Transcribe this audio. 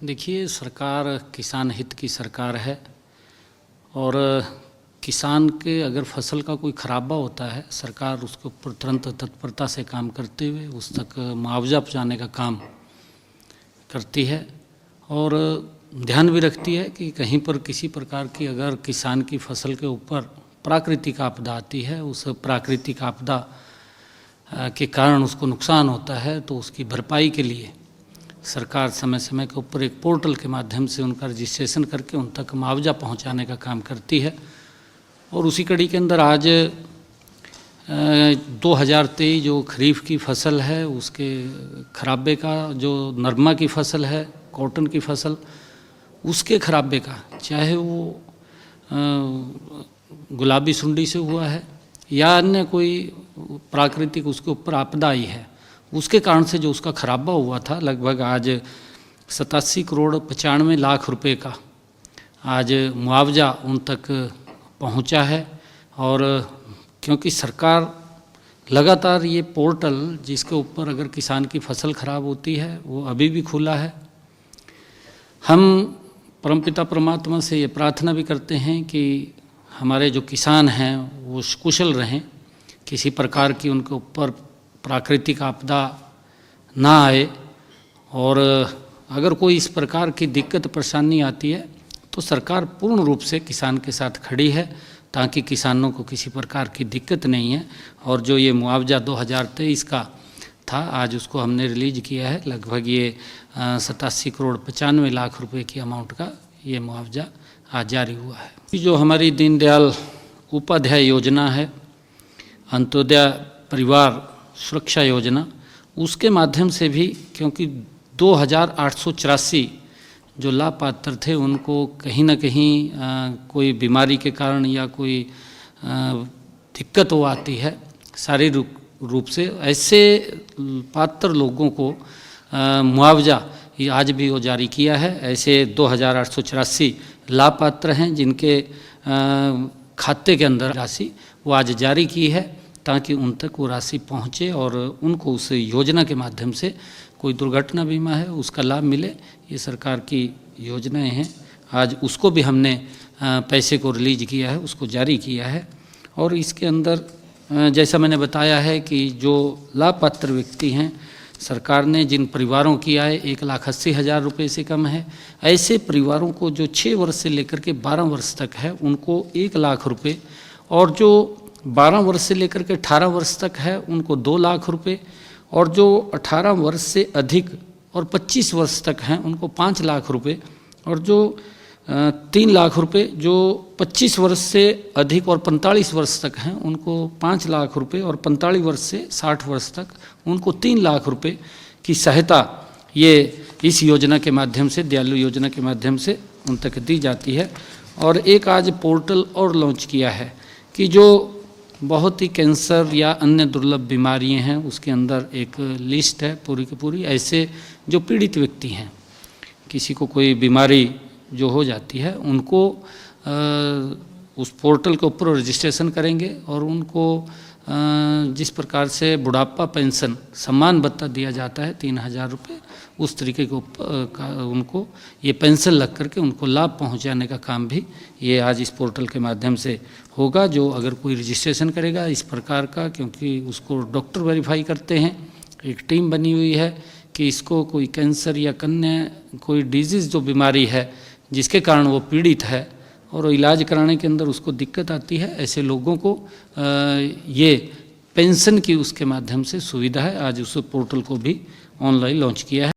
देखिए, सरकार किसान हित की सरकार है और किसान के अगर फसल का कोई खराबा होता है, सरकार उसके ऊपर तुरंत तत्परता से काम करते हुए उस तक मुआवजा पहुँचाने का काम करती है और ध्यान भी रखती है कि कहीं पर किसी प्रकार की अगर किसान की फसल के ऊपर प्राकृतिक आपदा आती है, उस प्राकृतिक आपदा के कारण उसको नुकसान होता है तो उसकी भरपाई के लिए सरकार समय समय के ऊपर एक पोर्टल के माध्यम से उनका रजिस्ट्रेशन करके उन तक मुआवजा पहुंचाने का काम करती है। और उसी कड़ी के अंदर आज 2023 जो खरीफ की फसल है उसके खराबे का, जो नरमा की फसल है, कॉटन की फसल, उसके खराबे का, चाहे वो गुलाबी सुंडी से हुआ है या अन्य कोई प्राकृतिक उसके ऊपर आपदा आई है, उसके कारण से जो उसका खराबा हुआ था, लगभग आज 87 करोड़ 95 लाख रुपए का आज मुआवजा उन तक पहुंचा है। और क्योंकि सरकार लगातार ये पोर्टल जिसके ऊपर अगर किसान की फसल खराब होती है वो अभी भी खुला है। हम परमपिता परमात्मा से ये प्रार्थना भी करते हैं कि हमारे जो किसान हैं वो कुशल रहें, किसी प्रकार की उनके ऊपर प्राकृतिक आपदा ना आए और अगर कोई इस प्रकार की दिक्कत परेशानी आती है तो सरकार पूर्ण रूप से किसान के साथ खड़ी है ताकि किसानों को किसी प्रकार की दिक्कत नहीं है। और जो ये मुआवजा 2023 का था, आज उसको हमने रिलीज किया है, लगभग ये 87 करोड़ 95 लाख रुपए की अमाउंट का ये मुआवजा आज जारी हुआ है। जो हमारी दीनदयाल उपाध्याय योजना है, अंत्योदय परिवार सुरक्षा योजना, उसके माध्यम से भी, क्योंकि 2884 जो लाभपात्र थे उनको कहीं ना कहीं कोई बीमारी के कारण या कोई दिक्कत वो आती है शारीरिक रूप से, ऐसे पात्र लोगों को मुआवजा ये आज भी वो जारी किया है। ऐसे 2884 लाभपात्र हैं जिनके खाते के अंदर राशि वो आज जारी की है ताकि उन तक वो राशि पहुँचे और उनको उस योजना के माध्यम से कोई दुर्घटना बीमा है उसका लाभ मिले। ये सरकार की योजनाएं हैं, आज उसको भी हमने पैसे को रिलीज किया है, उसको जारी किया है। और इसके अंदर जैसा मैंने बताया है कि जो लाभपात्र व्यक्ति हैं, सरकार ने जिन परिवारों की आय 1,80,000 रुपये से कम है, ऐसे परिवारों को जो 6 वर्ष से लेकर के 12 वर्ष तक है उनको 1 लाख रुपये, और जो 12 वर्ष से लेकर के 18 वर्ष तक है उनको 2 लाख रुपये, और जो 18 वर्ष से अधिक और 25 वर्ष तक हैं उनको 5 लाख रुपये, और जो 3 लाख रुपये जो 25 वर्ष से अधिक और 45 वर्ष तक हैं उनको 5 लाख रुपये, और 45 वर्ष से 60 वर्ष तक उनको 3 लाख रुपये की सहायता ये इस योजना के माध्यम से, दयालु योजना के माध्यम से उन तक दी जाती है। और एक आज पोर्टल और लॉन्च किया है कि जो बहुत ही कैंसर या अन्य दुर्लभ बीमारियां हैं उसके अंदर एक लिस्ट है पूरी की पूरी, ऐसे जो पीड़ित व्यक्ति हैं, किसी को कोई बीमारी जो हो जाती है उनको उस पोर्टल के ऊपर रजिस्ट्रेशन करेंगे और उनको जिस प्रकार से बुढ़ापा पेंशन सम्मान भत्ता दिया जाता है 3,000 रुपये, उस तरीके के ऊपर उनको ये पेंशन लग करके उनको लाभ पहुंचाने का काम भी ये आज इस पोर्टल के माध्यम से होगा। जो अगर कोई रजिस्ट्रेशन करेगा इस प्रकार का, क्योंकि उसको डॉक्टर वेरीफाई करते हैं, एक टीम बनी हुई है कि इसको कोई कैंसर या अन्य कोई डिजीज़ जो बीमारी है जिसके कारण वो पीड़ित है और इलाज कराने के अंदर उसको दिक्कत आती है, ऐसे लोगों को ये पेंशन की उसके माध्यम से सुविधा है। आज उस पोर्टल को भी ऑनलाइन लॉन्च किया है।